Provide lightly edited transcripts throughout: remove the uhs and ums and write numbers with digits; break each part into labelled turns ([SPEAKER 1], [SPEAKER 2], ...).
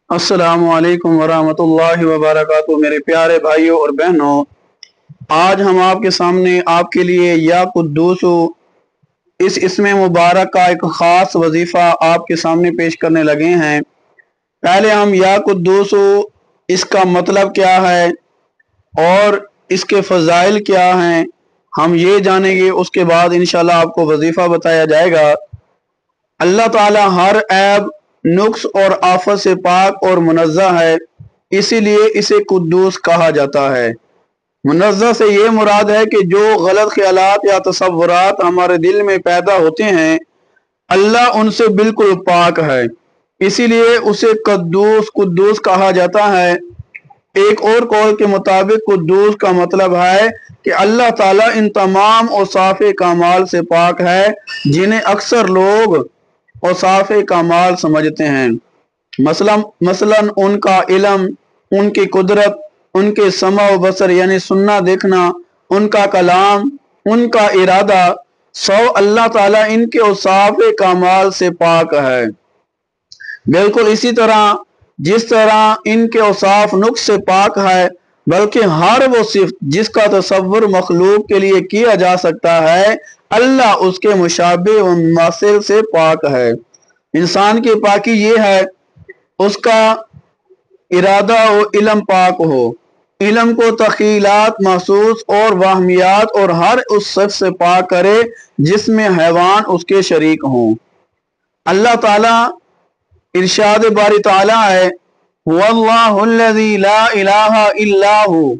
[SPEAKER 1] अस्सलामु अलैकुम वरहमतुल्लाहि वबरकातुहू। मेरे प्यारे भाइयों और बहनों, आज हम आपके सामने आपके लिए या कुद्दूसु इस इसमें मुबारक का एक ख़ास वजीफ़ा आपके सामने पेश करने लगे हैं। पहले हम या कुद्दूसु इसका मतलब क्या है और इसके फ़ज़ाइल क्या हैं हम ये जानेंगे। उसके बाद इंशाल्लाह आपको वजीफ़ा बताया जाएगा। अल्लाह ताला हर ऐब, नुक्स और आफत से पाक और मुनज़्ज़ह है, इसीलिए इसे कुद्दूस कहा जाता है। मुनज़्ज़ह से ये मुराद है कि जो गलत ख्यालात या तसव्वुरात हमारे दिल में पैदा होते हैं, अल्लाह उनसे बिल्कुल पाक है, इसीलिए उसे कुद्दूस कहा जाता है। एक और कौल के मुताबिक कुद्दूस का मतलब है कि अल्लाह ताला इन तमाम औसाफ़े कामाल से पाक है जिन्हें अक्सर लोग औसाफ़े कामाल समझते हैं। मसलन उनका इल्म, उनकी कुदरत, उनके समा व बसर यानी सुनना देखना, उनका कलाम, उनका इरादा, सौ अल्लाह ताला इनके औसाफ़े कामाल से पाक है। बिल्कुल इसी तरह जिस तरह इनके औसाफ नुक्स से पाक है, बल्कि हर वो सिफ्त जिसका तसव्वुर मखलूक के लिए किया जा सकता है, अल्लाह उसके मुशाबे व मुमासिल से पाक है। इंसान की पाकी ये है उसका इरादा हो, इल्म पाक हो, इल्म को तख़ीलात, महसूस और वाहमियात और हर उस शख्स से पाक करे जिसमें हैवान उसके शरीक हों। अल्लाह ताला इरशाद बारी ताला है, वल्लाहुल्लज़ी ला इलाहा इल्ला हु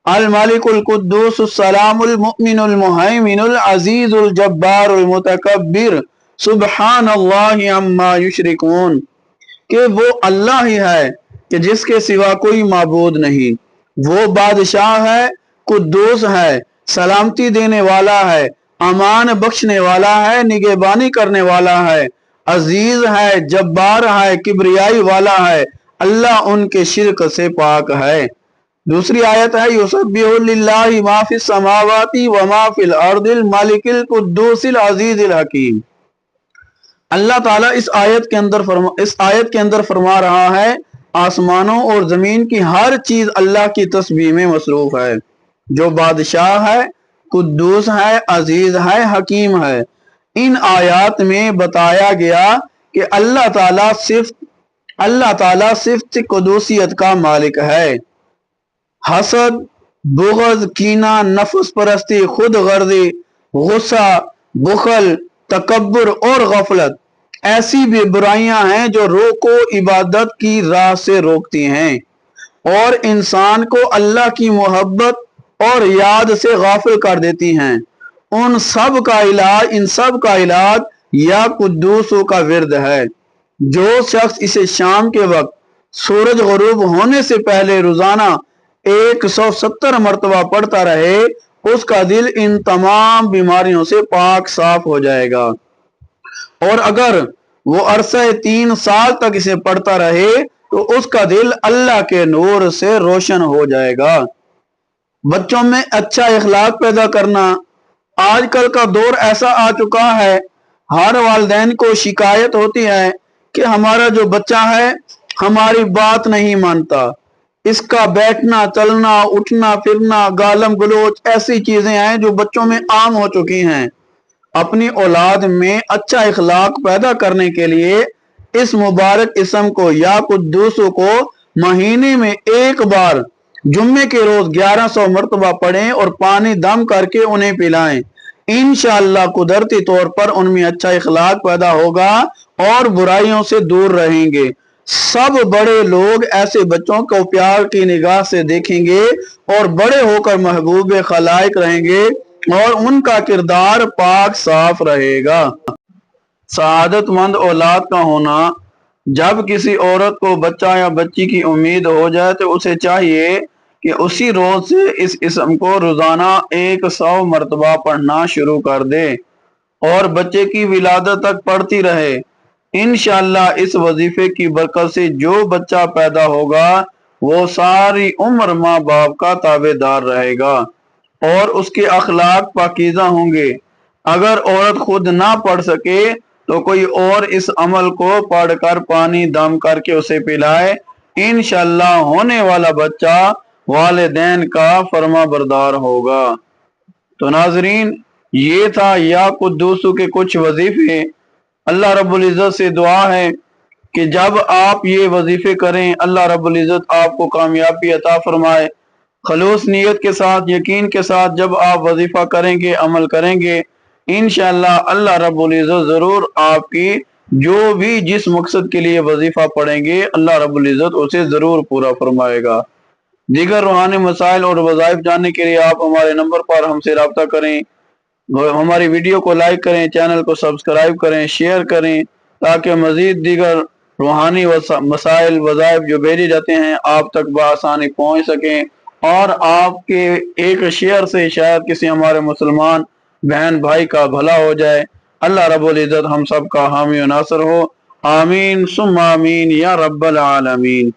[SPEAKER 1] अल मालिकुल कुद्दूसुस सलामुल मुमिनुल मुहैमिनुल अज़ीज़ुल जब्बारुल मुतकब्बिर सुब्हानल्लाहि अम्मा युशरिकून, कि वो अल्लाह ही है कि जिसके सिवा कोई माबूद नहीं। वो बादशाह है, कुद्दूस है, सलामती देने वाला है, अमान बख्शने वाला है, निगहबानी करने वाला है, अजीज है, जब्बार है, किब्रियाई वाला है। अल्लाह उनके शिरक से पाक है। दूसरी आयत है, युसब्बिहु लिल्लाहि मा फिस समावाति व मा फिल अर्दिल मालिकिल कुद्दूसिल अजीजिल हकीम। अल्लाह ताला इस आयत के अंदर फरमा रहा है, आसमानों और जमीन की हर चीज अल्लाह की तस्बीह में मसरूफ है, जो बादशाह है, कुद्दूस है, अजीज है, हकीम है। इन आयात में बताया गया कि अल्लाह ताला सिर्फ कुदूसियत का मालिक है। हसद, बुग़्ज़, कीना, नफ्स परस्ती, खुद गर्जी, गुस्सा, बुखल, तकब्बुर और गफलत ऐसी भी बुराइयां हैं जो रूह को इबादत की राह से रोकती हैं और इंसान को अल्लाह की मोहब्बत और याद से गाफिल कर देती हैं। इन सब का इलाज या कुद्दूसों का विर्द है। जो शख्स इसे शाम के वक्त सूरज गुरूब होने से पहले रोजाना 170 मरतबा पढ़ता रहे, उसका दिल इन तमाम बीमारियों से पाक साफ हो जाएगा। और अगर वो अरसे 3 साल तक इसे पढ़ता रहे तो उसका दिल अल्लाह के नूर से रोशन हो जाएगा। बच्चों में अच्छा इखलाक पैदा करना। आजकल का दौर ऐसा आ चुका है, हर वालिदैन को शिकायत होती है कि हमारा जो बच्चा है हमारी बात नहीं मानता। इसका बैठना, चलना, उठना, फिरना, गालम गलोच ऐसी चीजें हैं जो बच्चों में आम हो चुकी हैं। अपनी औलाद में अच्छा इखलाक पैदा करने के लिए इस मुबारक इस्म को या कुद्दूसु को महीने में एक बार जुम्मे के रोज 1100 मरतबा पढ़ें और पानी दम करके उन्हें पिलाएं। इंशाअल्लाह कुदरती तौर पर उनमें अच्छा इखलाक पैदा होगा और बुराइयों से दूर रहेंगे। सब बड़े लोग ऐसे बच्चों को प्यार की निगाह से देखेंगे और बड़े होकर महबूब खलाइक रहेंगे और उनका किरदार पाक साफ रहेगा। सआदतमंद औलाद का होना। जब किसी औरत को बच्चा या बच्ची की उम्मीद हो जाए तो उसे चाहिए कि उसी रोज से इस इस्म को रोजाना 100 मरतबा पढ़ना शुरू कर दे और बच्चे की विलादत तक पढ़ती रहे। इंशाअल्लाह इस वजीफे की बरकत से जो बच्चा पैदा होगा वो सारी उम्र माँ बाप का ताबेदार रहेगा और उसके अखलाक पाकीज़ा होंगे। अगर औरत खुद ना पढ़ सके تو کوई और इस अमल को पढ़कर पानी दम करके उसे पिलाए, इंशाअल्लाह होने वाला बच्चा वालिदैन का फर्मा बरदार होगा। तो नाजरीन, ये था या कुद्दूसू के कुछ वजीफे। अल्लाह रब्बुल इज़्ज़त से दुआ है कि जब आप ये वजीफे करें, अल्लाह रब्बुल इज़्ज़त आपको कामयाबी अता फरमाए। खलूस नीयत के साथ, यकीन के साथ जब आप वजीफा करेंगे, अमल करेंगे, इंशाअल्लाह अल्लाह रब्बुल इज़्ज़त ज़रूर आपकी जो भी जिस मकसद के लिए वजीफा पढ़ेंगे, अल्लाह रब्बुल इज़्ज़त उसे ज़रूर पूरा फरमाएगा। दीगर रूहानी मसाइल और वज़ाइफ जानने के लिए आप हमारे नंबर पर हमसे रब्ता करें, हमारी वीडियो को लाइक करें, चैनल को सब्सक्राइब करें, शेयर करें, ताकि मज़ीद दीगर रूहानी मसाइल वज़ाइफ जो भेजे जाते हैं आप तक बआसानी पहुँच सकें, और आपके एक शेयर से शायद किसी हमारे मुसलमान बहन भाई का भला हो जाए। अल्लाह रब्बुल इज़्ज़त हम सब का हामी और नासर हो। आमीन सुम्मा आमीन या रब्बल आलमीन।